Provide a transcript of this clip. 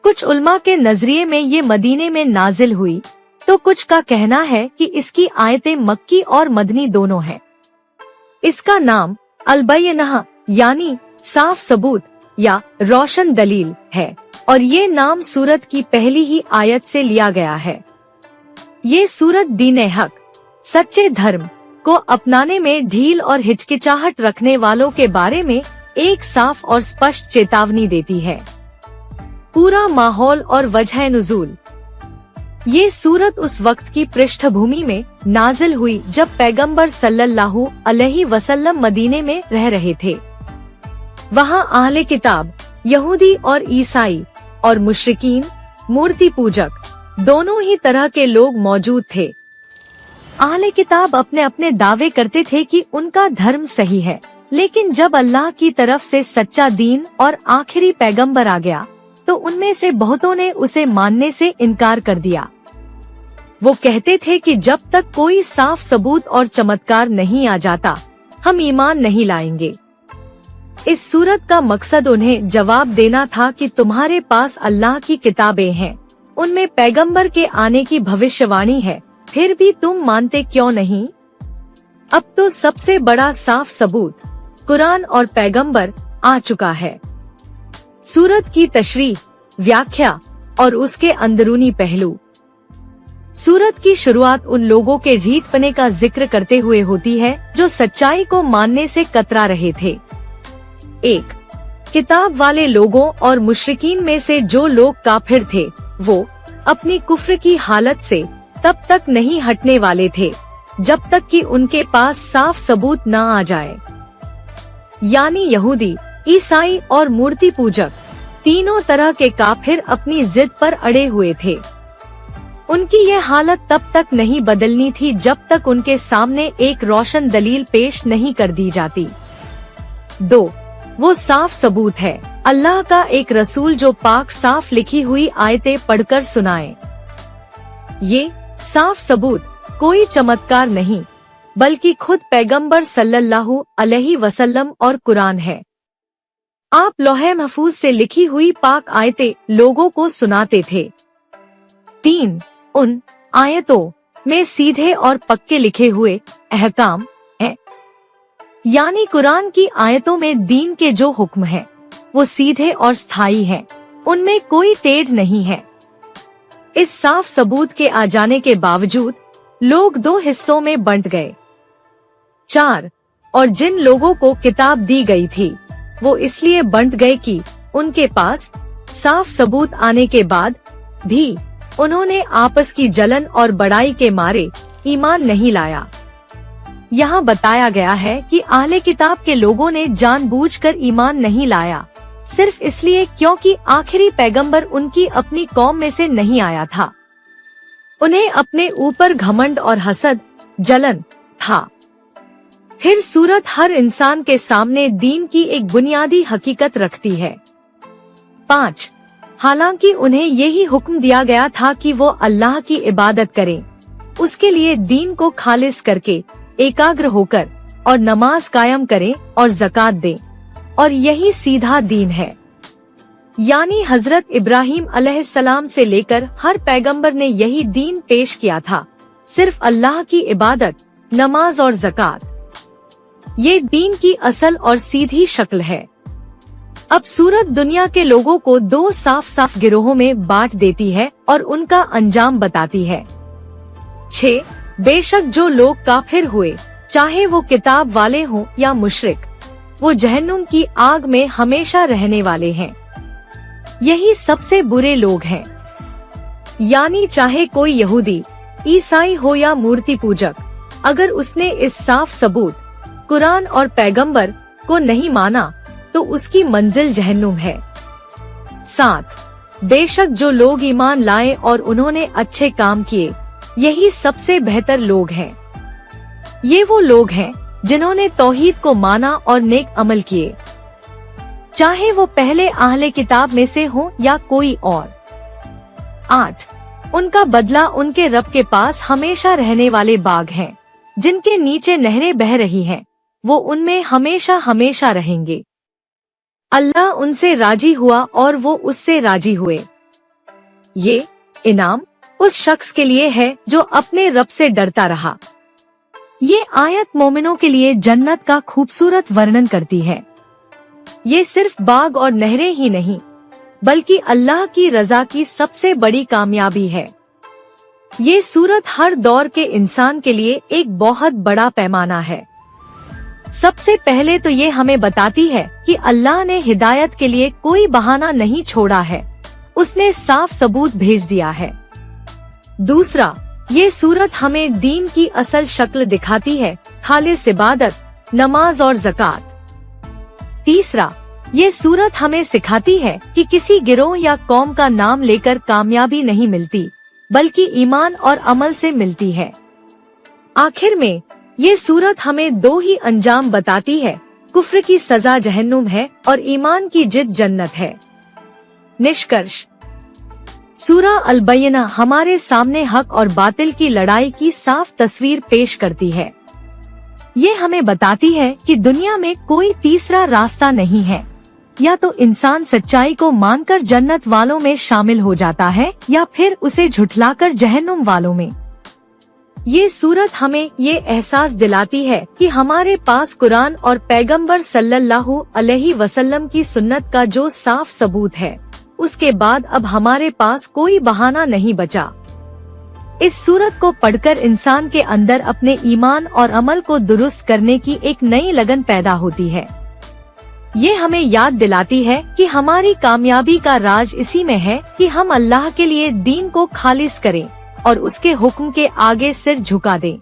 कुछ उलमा के नजरिए में ये मदीने में नाजिल हुई, तो कुछ का कहना है कि इसकी आयतें मक्की और मदनी दोनों हैं। इसका नाम अल-बय्यनह यानी साफ सबूत या रोशन दलील है और ये नाम सूरत की पहली ही आयत से लिया गया है। ये सूरत दीन हक, सच्चे धर्म को अपनाने में ढील और हिचकिचाहट रखने वालों के बारे में एक साफ और स्पष्ट चेतावनी देती है। पूरा माहौल और वजह नुज़ूल। ये सूरत उस वक्त की पृष्ठभूमि में नाजिल हुई जब पैगंबर सल्लल्लाहु अलैहि वसल्लम मदीने में रह रहे थे। वहाँ अहले किताब यहूदी और ईसाई और मुशरिकीन, मूर्ति पूजक दोनों ही तरह के लोग मौजूद थे। अहले किताब अपने अपने दावे करते थे कि उनका धर्म सही है, लेकिन जब अल्लाह की तरफ से सच्चा दीन और आखिरी पैगंबर आ गया तो उनमें से बहुतों ने उसे मानने से इनकार कर दिया। वो कहते थे कि जब तक कोई साफ सबूत और चमत्कार नहीं आ जाता हम ईमान नहीं लाएंगे। इस सूरत का मकसद उन्हें जवाब देना था कि तुम्हारे पास अल्लाह की किताबें हैं, उनमें पैगंबर के आने की भविष्यवाणी है, फिर भी तुम मानते क्यों नहीं? अब तो सबसे बड़ा साफ सबूत कुरान और पैगंबर आ चुका है। सूरत की तशरीह, व्याख्या और उसके अंदरूनी पहलू। सूरत की शुरुआत उन लोगों के ढीठपने का जिक्र करते हुए होती है जो सच्चाई को मानने से कतरा रहे थे। 1. किताब वाले लोगों और मुशरिकीन में से जो लोग काफिर थे वो अपनी कुफ्र की हालत से तब तक नहीं हटने वाले थे जब तक कि उनके पास साफ सबूत न आ जाए। यानी यहूदी, ईसाई और मूर्ति पूजक तीनों तरह के काफिर अपनी जिद पर अड़े हुए थे। उनकी यह हालत तब तक नहीं बदलनी थी जब तक उनके सामने एक रोशन दलील पेश नहीं कर दी जाती। 2. वो साफ सबूत है, अल्लाह का एक रसूल जो पाक साफ लिखी हुई आयतें पढ़कर सुनाए। ये साफ सबूत कोई चमत्कार नहीं बल्कि खुद पैगंबर सल्लल्लाहु अलैहि वसल्लम और कुरान है। आप लौहे महफूज से लिखी हुई पाक आयतें लोगों को सुनाते थे। 3. उन आयतों में सीधे और पक्के लिखे हुए अहकाम हैं, यानी कुरान की आयतों में दीन के जो हुक्म हैं, वो सीधे और स्थायी हैं, उनमें कोई टेढ़ नहीं है। इस साफ सबूत के आ जाने के बावजूद लोग 2 हिस्सों में बंट गए। 4. और जिन लोगों को किताब दी गई थी वो इसलिए बंट गए कि उनके पास साफ सबूत आने के बाद भी उन्होंने आपस की जलन और बड़ाई के मारे ईमान नहीं लाया। यहाँ बताया गया है कि अहले किताब के लोगों ने जानबूझकर ईमान नहीं लाया, सिर्फ इसलिए क्योंकि आखिरी पैगंबर उनकी अपनी कौम में से नहीं आया था। उन्हें अपने ऊपर घमंड और हसद, जलन था। फिर सूरत हर इंसान के सामने दीन की एक बुनियादी हकीकत रखती है। 5. हालांकि उन्हें यही हुक्म दिया गया था कि वो अल्लाह की इबादत करें, उसके लिए दीन को खालिस करके एकाग्र होकर और नमाज कायम करें और ज़कात दें, और यही सीधा दीन है। यानी हजरत इब्राहीम अलैहिस्सलाम से लेकर हर पैगंबर ने यही दीन पेश किया था, सिर्फ अल्लाह की इबादत, नमाज और ज़कात। ये दीन की असल और सीधी शक्ल है। अब सूरत दुनिया के लोगों को 2 साफ साफ गिरोहों में बांट देती है और उनका अंजाम बताती है। 6. बेशक जो लोग काफिर हुए, चाहे वो किताब वाले हों या मुशरिक, वो जहन्नुम की आग में हमेशा रहने वाले हैं। यही सबसे बुरे लोग हैं। यानी चाहे कोई यहूदी, ईसाई हो या मूर्ति पूजक, अगर उसने इस साफ सबूत कुरान और पैगंबर को नहीं माना तो उसकी मंजिल जहन्नुम है। 7. बेशक जो लोग ईमान लाए और उन्होंने अच्छे काम किए, यही सबसे बेहतर लोग हैं। ये वो लोग हैं जिन्होंने तौहीद को माना और नेक अमल किए, चाहे वो पहले अहले किताब में से हो या कोई और। 8. उनका बदला उनके रब के पास हमेशा रहने वाले बाग हैं, जिनके नीचे नहरें बह रही हैं, वो उनमें हमेशा हमेशा रहेंगे। अल्लाह उनसे राजी हुआ और वो उससे राजी हुए। ये इनाम उस शख्स के लिए है जो अपने रब से डरता रहा। ये आयत मोमिनों के लिए जन्नत का खूबसूरत वर्णन करती है। ये सिर्फ बाग और नहरें ही नहीं, बल्कि अल्लाह की रजा की सबसे बड़ी कामयाबी है। ये सूरत हर दौर के इंसान के लिए एक बहुत बड़ा पैमाना है। सबसे पहले तो ये हमें बताती है कि अल्लाह ने हिदायत के लिए कोई बहाना नहीं छोड़ा है, उसने साफ सबूत भेज दिया है। दूसरा, ये सूरत हमें दीन की असल शक्ल दिखाती है, खालिस इबादत, नमाज और ज़कात। तीसरा, ये सूरत हमें सिखाती है कि किसी गिरोह या कौम का नाम लेकर कामयाबी नहीं मिलती, बल्कि ईमान और अमल से मिलती है। आखिर में ये सूरत हमें दो ही अंजाम बताती है, कुफ्र की सजा जहन्नुम है और ईमान की जिद जन्नत है। निष्कर्ष, सूरह अल-बय्यिना हमारे सामने हक और बातिल की लड़ाई की साफ तस्वीर पेश करती है। ये हमें बताती है कि दुनिया में कोई तीसरा रास्ता नहीं है, या तो इंसान सच्चाई को मानकर जन्नत वालों में शामिल हो जाता है या फिर उसे झुठलाकर जहन्नुम वालों में। ये सूरत हमें ये एहसास दिलाती है कि हमारे पास कुरान और पैगंबर सल्लल्लाहु अलैहि वसल्लम की सुन्नत का जो साफ सबूत है, उसके बाद अब हमारे पास कोई बहाना नहीं बचा। इस सूरत को पढ़कर इंसान के अंदर अपने ईमान और अमल को दुरुस्त करने की एक नई लगन पैदा होती है। ये हमें याद दिलाती है कि हमारी कामयाबी का राज इसी में है कि हम अल्लाह के लिए दीन को खालिस करें और उसके हुक्म के आगे सिर झुका दें।